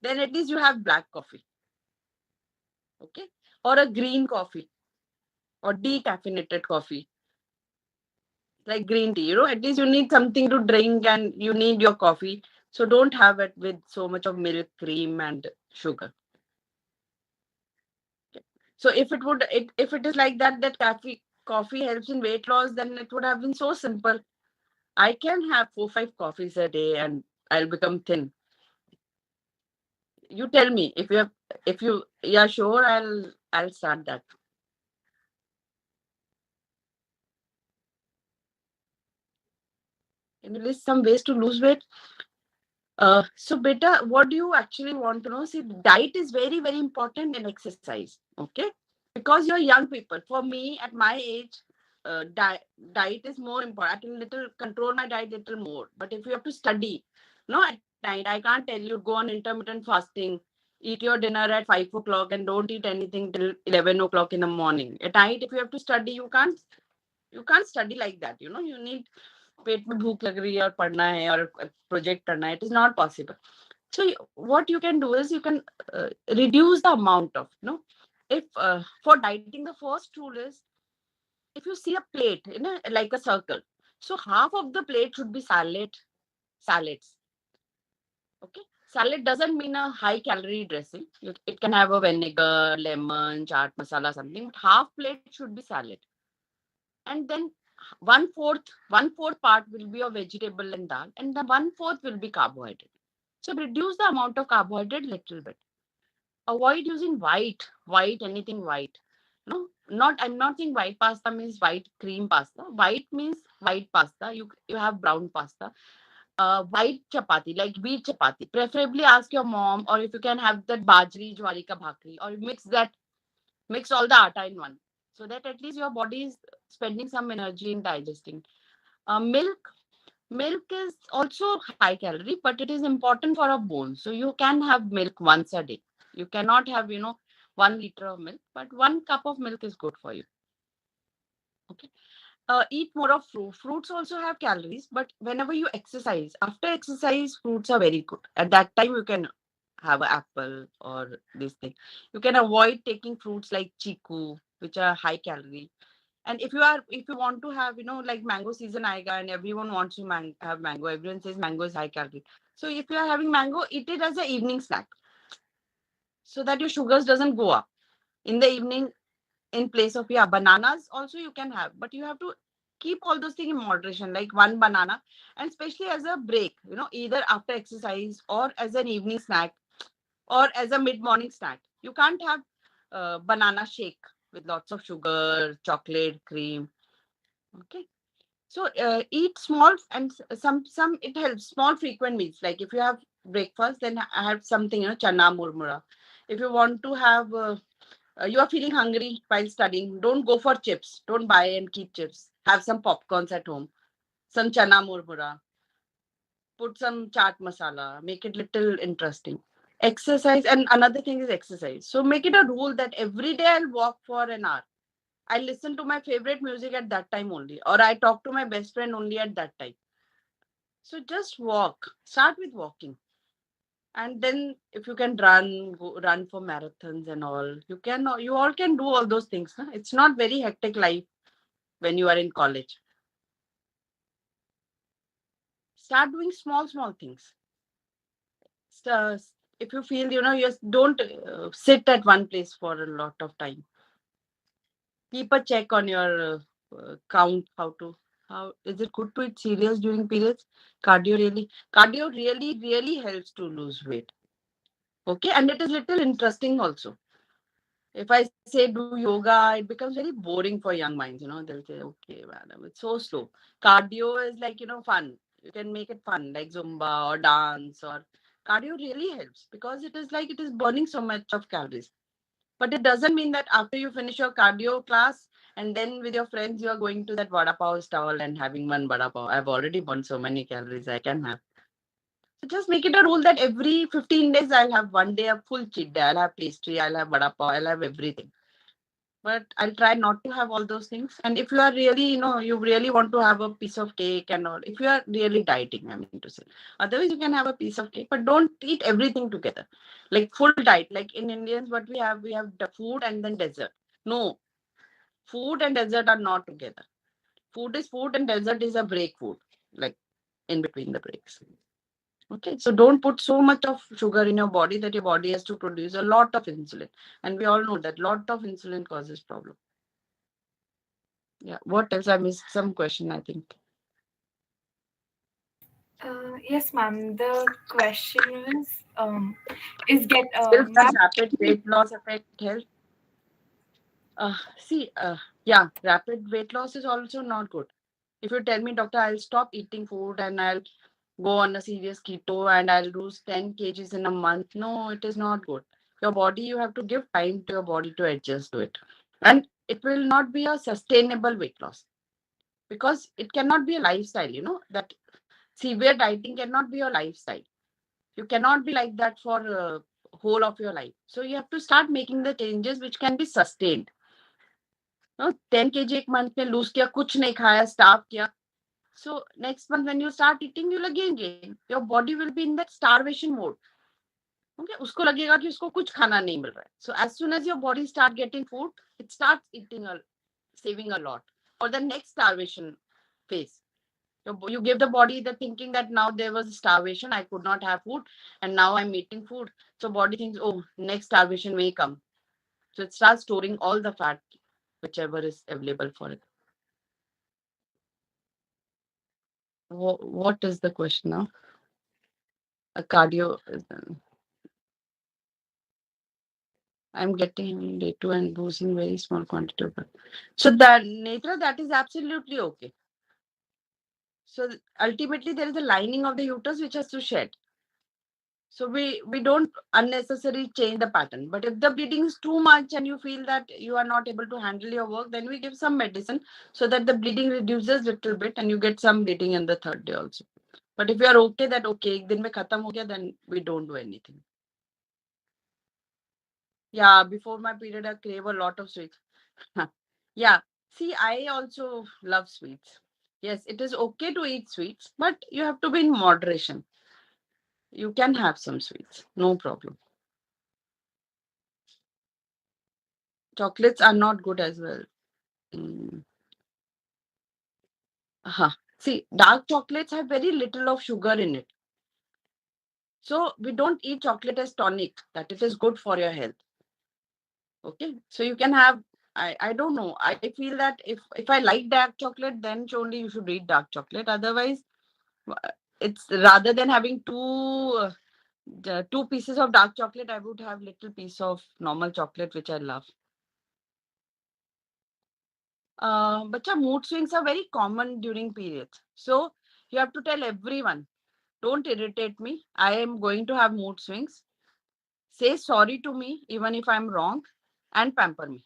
S3: Then at least you have black coffee. Okay. Or a green coffee or decaffeinated coffee. Like green tea, at least you need something to drink and you need your coffee. So don't have it with so much of milk, cream, and sugar. So if it is like that coffee helps in weight loss, then it would have been so simple. I can have 4-5 coffees a day and I'll become thin. You tell me if you yeah sure I'll start that. Can you list some ways to lose weight? So beta, what do you actually want to know? See, diet is very, very important in exercise. Okay. Because you're young people. For me, at my age, diet is more important. I can little control my diet little more. But if you have to study, no, at night, I can't tell you go on intermittent fasting, eat your dinner at 5 o'clock and don't eat anything till 11 o'clock in the morning. At night, if you have to study, you can't study like that. You need पेट में भूख लग रही है और पढ़ना है और project करना है. It is not possible. So what you can do is you can reduce the amount of, if for dieting, the first rule is if you see a plate, like a circle, so half of the plate should be salads. Okay. Salad doesn't mean a high calorie dressing. It can have a vinegar, lemon, chaat masala, something. But half plate should be salad. And then one fourth part will be of vegetable and dal, and the 1/4 will be carbohydrate. So reduce the amount of carbohydrate little bit. Avoid using white, anything white. No, I'm not saying white pasta means white cream pasta. White means white pasta. You have brown pasta. White chapati, like wheat chapati. Preferably ask your mom, or if you can have that bajri jwari ka bhakri, or mix all the atta in one, so that at least your body is spending some energy in digesting. Milk is also high calorie, but it is important for our bones. So you can have milk once a day. You cannot have 1 liter of milk, but 1 cup of milk is good for you. Okay. Eat more of fruit. Fruits also have calories, but whenever you exercise, after exercise, fruits are very good. At that time, you can have an apple or this thing. You can avoid taking fruits like chiku, which are high calorie. And if you want to have, like mango season aega and everyone wants to have mango, everyone says mango is high calorie. So if you are having mango, eat it as an evening snack so that your sugars doesn't go up in the evening. In place of, yeah, bananas also you can have, but you have to keep all those things in moderation, like one banana, and especially as a break, either after exercise or as an evening snack or as a mid morning snack. You can't have banana shake with lots of sugar, chocolate, cream. Okay. So eat small and some it helps small frequent meals. Like if you have breakfast, then I have something, chana murmura. If you want to have you are feeling hungry while studying, don't go for chips. Don't buy and keep chips. Have some popcorns at home, some chana murmura, put some chaat masala, make it little interesting. Exercise, and another thing is exercise. So make it a rule that every day I'll walk for an hour. I listen to my favorite music at that time only, or I talk to my best friend only at that time. So just walk. Start with walking. And then if you can run for marathons and all, you all can do all those things. Huh? It's not very hectic life when you are in college. Start doing small things. So, if you feel, you just don't sit at one place for a lot of time. Keep a check on your count. How is it good to eat cereals during periods? Cardio really helps to lose weight. Okay, and it is little interesting also. If I say do yoga, it becomes very boring for young minds. They'll say, okay, madam, it's so slow. Cardio is like, fun. You can make it fun, like Zumba or dance or cardio really helps because it is like it is burning so much of calories. But it doesn't mean that after you finish your cardio class and then with your friends, you are going to that vada pav stall and having one vada pav. I've already burned so many calories I can have. So just make it a rule that every 15 days I'll have one day a full cheat day. I'll have pastry, I'll have vada pav, I'll have everything. But I'll try not to have all those things. And if you are really, you really want to have a piece of cake and all, if you are really dieting, I mean to say, otherwise you can have a piece of cake, but don't eat everything together. Like full diet, like in Indians, what we have the food and then dessert. No, food and dessert are not together. Food is food and dessert is a break food, like in between the breaks. Okay, so don't put so much of sugar in your body that your body has to produce a lot of insulin. And we all know that lot of insulin causes problem. Yeah. What else? I missed some question, I think.
S1: Yes, ma'am. The question was, is get
S3: Still,
S1: ma'am.
S3: does rapid weight loss affect health? See, yeah, rapid weight loss is also not good. If you tell me, doctor, I'll stop eating food and I'll go on a serious keto and I'll lose 10 kgs in a month, no, it is not good. Your body, you have to give time to your body to adjust to it. And it will not be a sustainable weight loss because it cannot be a lifestyle, that severe dieting cannot be your lifestyle. You cannot be like that for whole of your life. So you have to start making the changes which can be sustained. 10 kg एक month में lose किया, कुछ नहीं खाया, starve किया. So next month when you start eating, you'll again gain. Your body will be in that starvation mode. Okay, उसको लगेगा कि उसको कुछ खाना नहीं मिल रहा है. So as soon as your body start getting food, it starts saving a lot. Or the next starvation phase. You give the body the thinking that now there was starvation, I could not have food, and now I'm eating food. So body thinks, oh, next starvation may come. So it starts storing all the fat, whichever is available for it. What is the question now? A cardio. I'm getting day two and losing very small quantity of blood. So that Netra, that is absolutely okay. So ultimately there is a lining of the uterus which has to shed. So we don't unnecessarily change the pattern. But if the bleeding is too much and you feel that you are not able to handle your work, then we give some medicine so that the bleeding reduces little bit and you get some bleeding in the third day also. But if you are okay that okay, ek din mein khatam ho gaya, then we don't do anything. Yeah, before my period, I crave a lot of sweets. Yeah, See, I also love sweets. Yes, it is okay to eat sweets, but you have to be in moderation. You can have some sweets, no problem. Chocolates are not good as well. Mm. See, dark chocolates have very little of sugar in it. So we don't eat chocolate as tonic, that it is good for your health. Okay. So you can have, I don't know. I feel that if I like dark chocolate, then only you should eat dark chocolate. Otherwise, it's rather than having two pieces of dark chocolate, I would have little piece of normal chocolate, which I love. But yeah, mood swings are very common during periods. So you have to tell everyone, don't irritate me. I am going to have mood swings. Say sorry to me, even if I'm wrong, and pamper me.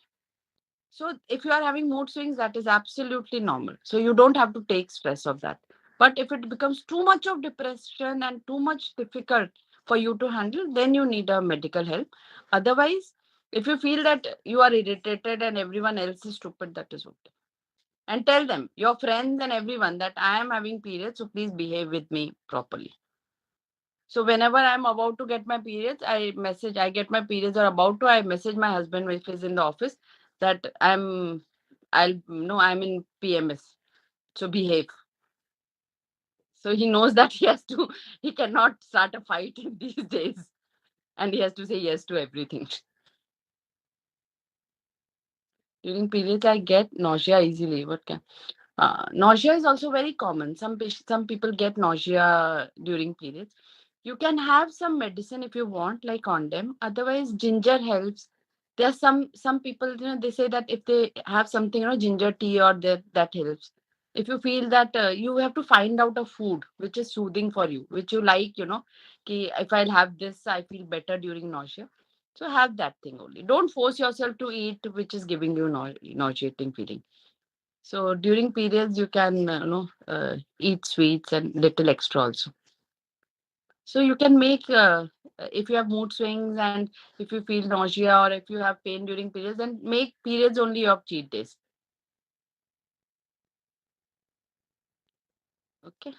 S3: So if you are having mood swings, that is absolutely normal. So you don't have to take stress of that. But if it becomes too much of depression and too much difficult for you to handle, then you need a medical help. Otherwise, if you feel that you are irritated and everyone else is stupid, that is okay. And tell them, your friends and everyone, that I am having periods, so please behave with me properly. So whenever I'm about to get my periods, I get my periods or about to, I message my husband if he's in the office that I'll no, I'm in PMS. So behave. So he knows that he cannot start a fight in these days, and he has to say yes to everything. During periods, I get nausea easily. What can nausea is also very common. Some people get nausea during periods. You can have some medicine if you want, like condom. Otherwise, ginger helps. There are some people, they say that if they have something, ginger tea or that helps. If you feel that you have to find out a food which is soothing for you, which you like, if I'll have this, I feel better during nausea. So have that thing only. Don't force yourself to eat which is giving you nauseating feeling. So during periods, you can eat sweets and little extra also. So you can make if you have mood swings and if you feel nausea or if you have pain during periods, then make periods only your cheat days. Okay.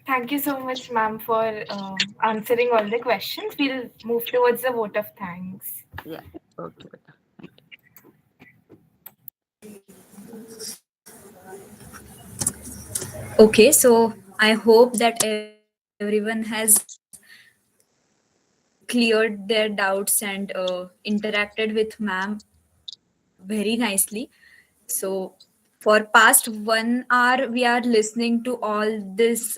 S1: Thank you so much, ma'am, for answering all the questions. We'll move towards the vote of thanks.
S3: Yeah. Okay. Beta.
S2: Okay, so I hope that everyone has cleared their doubts and interacted with ma'am very nicely. So, for past 1 hour, we are listening to all this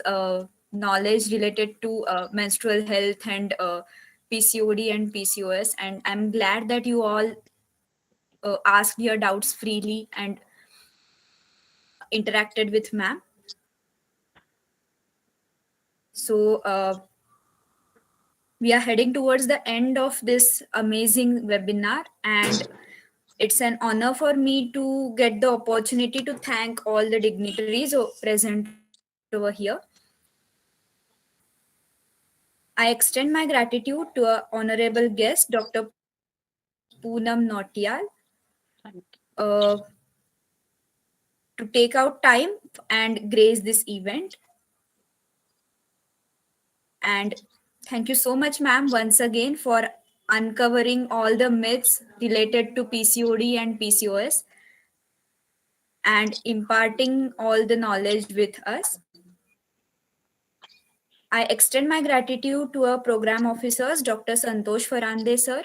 S2: knowledge related to menstrual health and PCOD and PCOS, and I'm glad that you all asked your doubts freely and interacted with ma'am. So, we are heading towards the end of this amazing webinar, and it's an honor for me to get the opportunity to thank all the dignitaries present over here. I extend my gratitude to our honorable guest, Dr. Poonam Nautiyal,
S3: Thank you.
S2: uh, to take out time and grace this event. And thank you so much, ma'am, once again for uncovering all the myths related to PCOD and PCOS and imparting all the knowledge with us. I extend my gratitude to our program officers, Dr. Santosh Farande sir,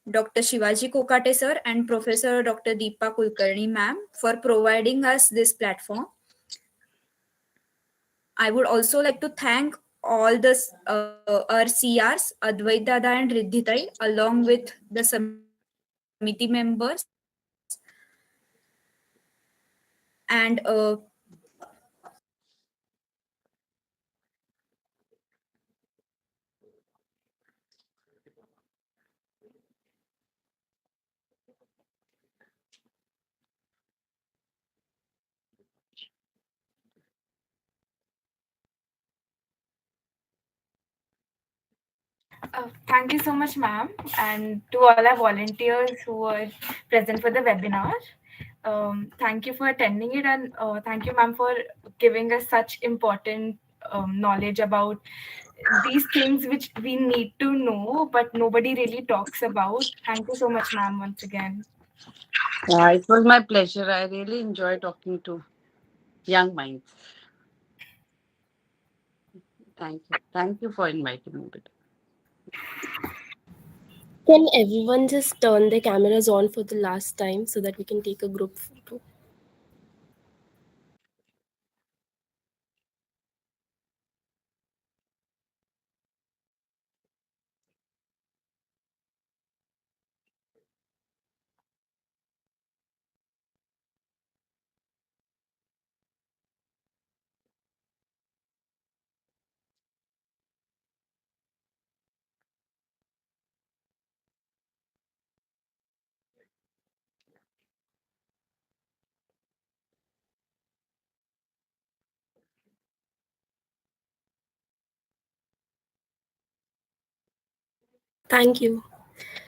S2: Dr. Shivaji Kokate sir, and Professor Dr. Deepa Kulkarni ma'am for providing us this platform. I would also like to thank all the our CRs, Advait Dada and Riddhitai, along with the committee members. And
S1: Thank you so much, ma'am, and to all our volunteers who were present for the webinar. Thank you for attending it, and thank you, ma'am, for giving us such important knowledge about these things which we need to know, but nobody really talks about. Thank you so much, ma'am, once again.
S3: It was my pleasure. I really enjoy talking to young minds. Thank you. Thank you for inviting me.
S6: Can everyone just turn their cameras on for the last time so that we can take a group photo? Thank you.